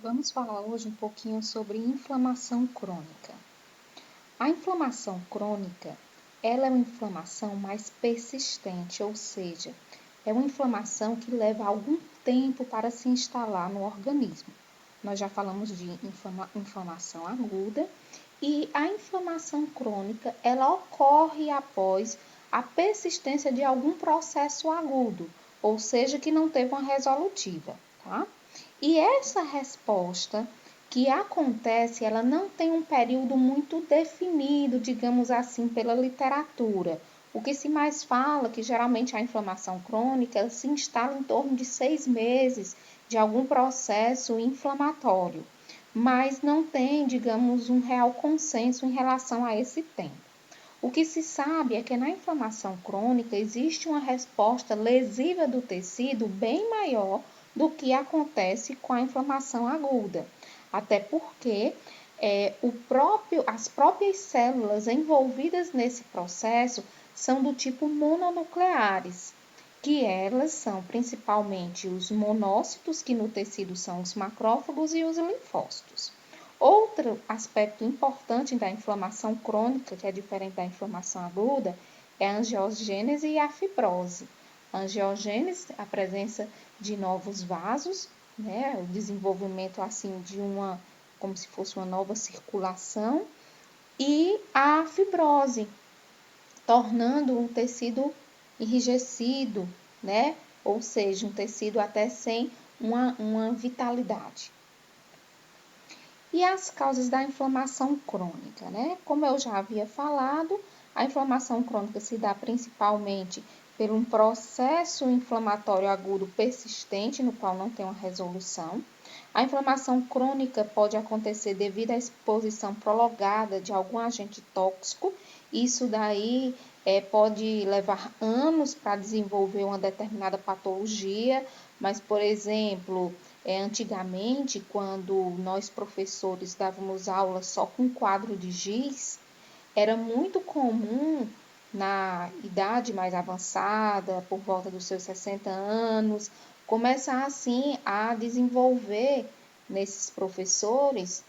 Vamos falar hoje um pouquinho sobre inflamação crônica. A inflamação crônica, ela é uma inflamação mais persistente, ou seja, é uma inflamação que leva algum tempo para se instalar no organismo. Nós já falamos de inflamação aguda e a inflamação crônica, ela ocorre após a persistência de algum processo agudo, ou seja, que não teve uma resolutiva, tá? E essa resposta que acontece, ela não tem um período muito definido, digamos assim, pela literatura. O que se mais fala, que geralmente a inflamação crônica se instala em torno de 6 meses de algum processo inflamatório, mas não tem, digamos, um real consenso em relação a esse tempo. O que se sabe é que na inflamação crônica existe uma resposta lesiva do tecido bem maior do que acontece com a inflamação aguda. Até porque as próprias células envolvidas nesse processo são do tipo mononucleares, que elas são principalmente os monócitos, que no tecido são os macrófagos e os linfócitos. Outro aspecto importante da inflamação crônica, que é diferente da inflamação aguda, é a angiogênese e a fibrose. A angiogênese, a presença de novos vasos, né, o desenvolvimento assim de como se fosse uma nova circulação, e a fibrose, tornando um tecido enrijecido, né, ou seja, um tecido até sem uma vitalidade. E as causas da inflamação crônica, né? Como eu já havia falado, a inflamação crônica se dá principalmente por um processo inflamatório agudo persistente, no qual não tem uma resolução. A inflamação crônica pode acontecer devido à exposição prolongada de algum agente tóxico. Isso daí pode levar anos para desenvolver uma determinada patologia, mas, por exemplo, antigamente, quando nós professores dávamos aula só com quadro de giz, era muito comum na idade mais avançada, por volta dos seus 60 anos, começar assim a desenvolver nesses professores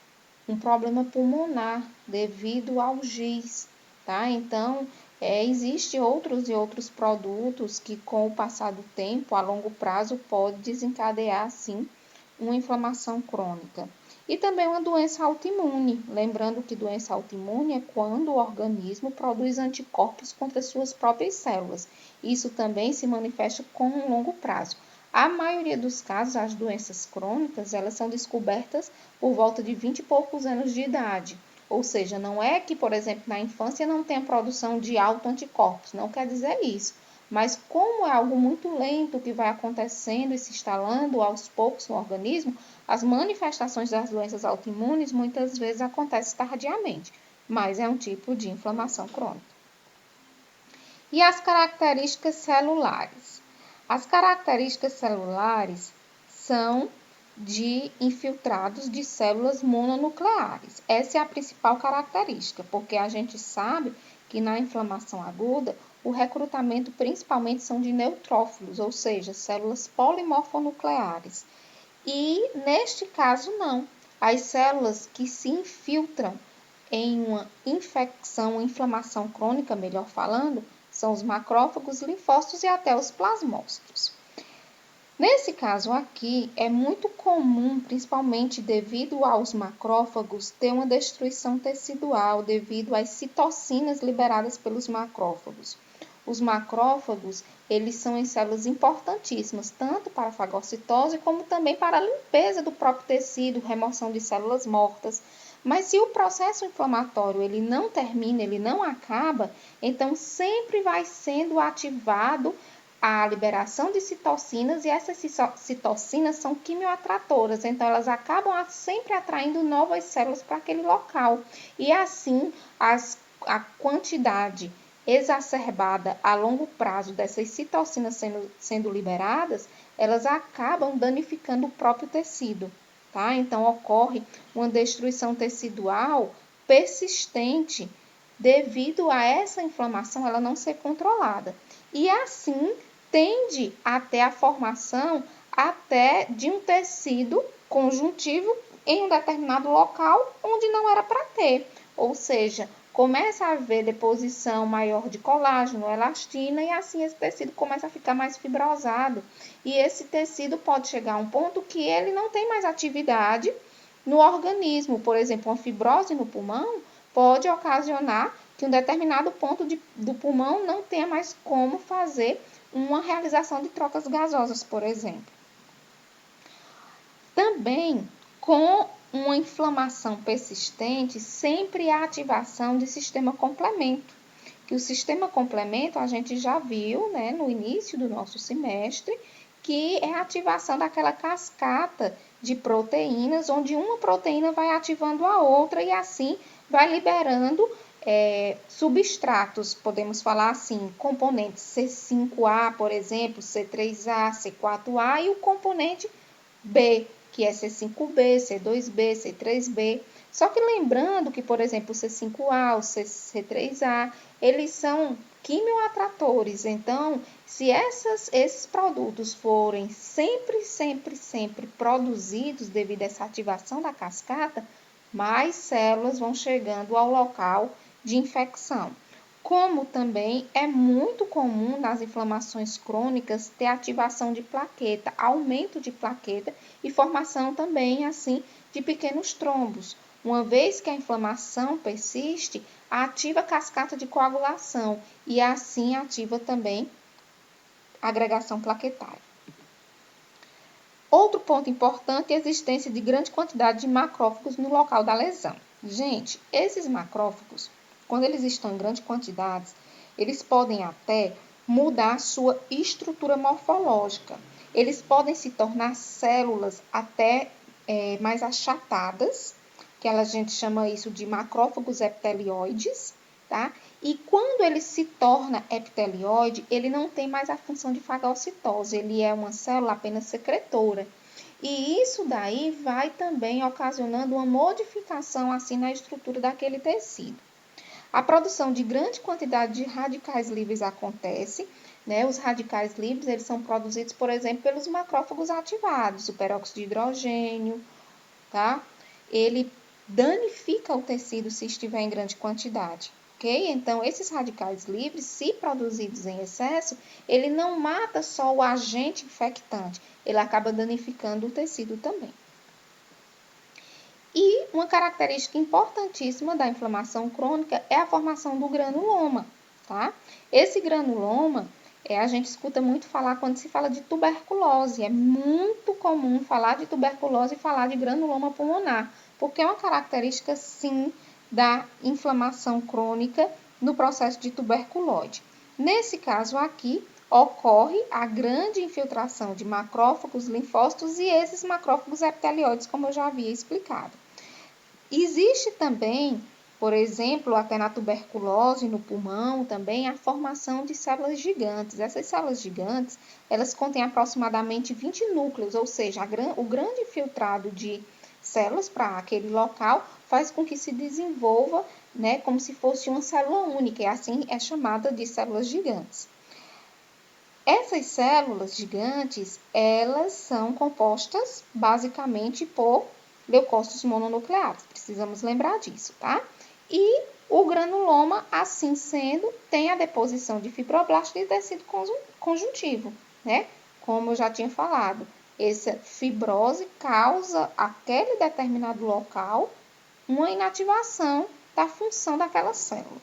um problema pulmonar devido ao giz, tá? Então, existe outros produtos que com o passar do tempo, a longo prazo, pode desencadear, sim, uma inflamação crônica. E também uma doença autoimune. Lembrando que doença autoimune é quando o organismo produz anticorpos contra suas próprias células. Isso também se manifesta com um longo prazo. A maioria dos casos, as doenças crônicas, elas são descobertas por volta de 20 e poucos anos de idade. Ou seja, não é que, por exemplo, na infância não tenha produção de autoanticorpos, não quer dizer isso. Mas como é algo muito lento que vai acontecendo e se instalando aos poucos no organismo, as manifestações das doenças autoimunes muitas vezes acontecem tardiamente, mas é um tipo de inflamação crônica. E as características celulares? As características celulares são de infiltrados de células mononucleares. Essa é a principal característica, porque a gente sabe que na inflamação aguda, o recrutamento principalmente são de neutrófilos, ou seja, células polimorfonucleares. E neste caso não. As células que se infiltram em uma infecção, inflamação crônica, melhor falando, são os macrófagos, linfócitos e até os plasmócitos. Nesse caso aqui, é muito comum, principalmente devido aos macrófagos, ter uma destruição tecidual devido às citocinas liberadas pelos macrófagos. Os macrófagos, eles são em células importantíssimas, tanto para a fagocitose como também para a limpeza do próprio tecido, remoção de células mortas. Mas se o processo inflamatório ele não termina, ele não acaba, então sempre vai sendo ativado a liberação de citocinas, e essas citocinas são quimioatratoras, então elas acabam sempre atraindo novas células para aquele local. E assim, a quantidade exacerbada a longo prazo dessas citocinas sendo liberadas, elas acabam danificando o próprio tecido, tá? Então, ocorre uma destruição tecidual persistente devido a essa inflamação ela não ser controlada. E assim, tende até a formação até de um tecido conjuntivo em um determinado local onde não era para ter. Ou seja, começa a haver deposição maior de colágeno, elastina, e assim esse tecido começa a ficar mais fibrosado. E esse tecido pode chegar a um ponto que ele não tem mais atividade no organismo. Por exemplo, uma fibrose no pulmão pode ocasionar que um determinado ponto do pulmão não tenha mais como fazer uma realização de trocas gasosas, por exemplo. Também, com uma inflamação persistente, sempre há ativação de sistema complemento. Que o sistema complemento a gente já viu, né, no início do nosso semestre, que é a ativação daquela cascata de proteínas, onde uma proteína vai ativando a outra e assim vai liberando substratos, podemos falar assim, componentes C5A, por exemplo, C3A, C4A e o componente B, que é C5B, C2B, C3B. Só que lembrando que, por exemplo, o C5A, o C3A, eles são quimioatratores. Então, se esses produtos forem sempre produzidos devido a essa ativação da cascata, mais células vão chegando ao local de infecção. Como também é muito comum nas inflamações crônicas ter ativação de plaqueta, aumento de plaqueta e formação também, assim, de pequenos trombos. Uma vez que a inflamação persiste, ativa a cascata de coagulação e assim ativa também a agregação plaquetária. Outro ponto importante é a existência de grande quantidade de macrófagos no local da lesão. Gente, esses macrófagos, quando eles estão em grandes quantidades, eles podem até mudar sua estrutura morfológica. Eles podem se tornar células até mais achatadas, que a gente chama isso de macrófagos epitelioides, tá? E quando ele se torna epitelioide, ele não tem mais a função de fagocitose, ele é uma célula apenas secretora. E isso daí vai também ocasionando uma modificação assim na estrutura daquele tecido. A produção de grande quantidade de radicais livres acontece, né? Os radicais livres, eles são produzidos, por exemplo, pelos macrófagos ativados, o peróxido de hidrogênio, tá? Ele danifica o tecido se estiver em grande quantidade, ok? Então, esses radicais livres, se produzidos em excesso, ele não mata só o agente infectante, ele acaba danificando o tecido também. E uma característica importantíssima da inflamação crônica é a formação do granuloma, tá? Esse granuloma, a gente escuta muito falar quando se fala de tuberculose. É muito comum falar de tuberculose e falar de granuloma pulmonar, porque é uma característica, sim, da inflamação crônica no processo de tuberculose. Nesse caso aqui, ocorre a grande infiltração de macrófagos, linfócitos e esses macrófagos epitelioides, como eu já havia explicado. Existe também, por exemplo, até na tuberculose, no pulmão, também a formação de células gigantes. Essas células gigantes, elas contêm aproximadamente 20 núcleos, ou seja, o grande filtrado de células para aquele local faz com que se desenvolva, né, como se fosse uma célula única, e assim é chamada de células gigantes. Essas células gigantes, elas são compostas basicamente por leucócitos mononucleares. Precisamos lembrar disso, tá? E o granuloma, assim sendo, tem a deposição de fibroblastos e tecido conjuntivo, né? Como eu já tinha falado, essa fibrose causa aquele determinado local uma inativação da função daquela célula.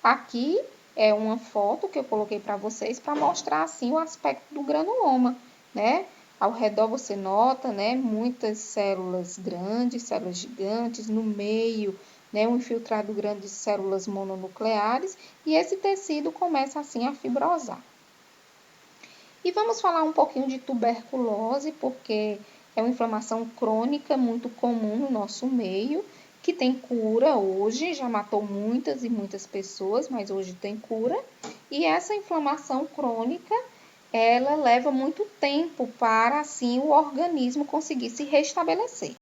Aqui é uma foto que eu coloquei para vocês para mostrar assim o aspecto do granuloma, né? Ao redor você nota, né, muitas células grandes, células gigantes, no meio, né, um infiltrado grande de células mononucleares, e esse tecido começa assim a fibrosar. E vamos falar um pouquinho de tuberculose, porque é uma inflamação crônica muito comum no nosso meio, que tem cura hoje, já matou muitas e muitas pessoas, mas hoje tem cura. E essa inflamação crônica, ela leva muito tempo para, assim, o organismo conseguir se restabelecer.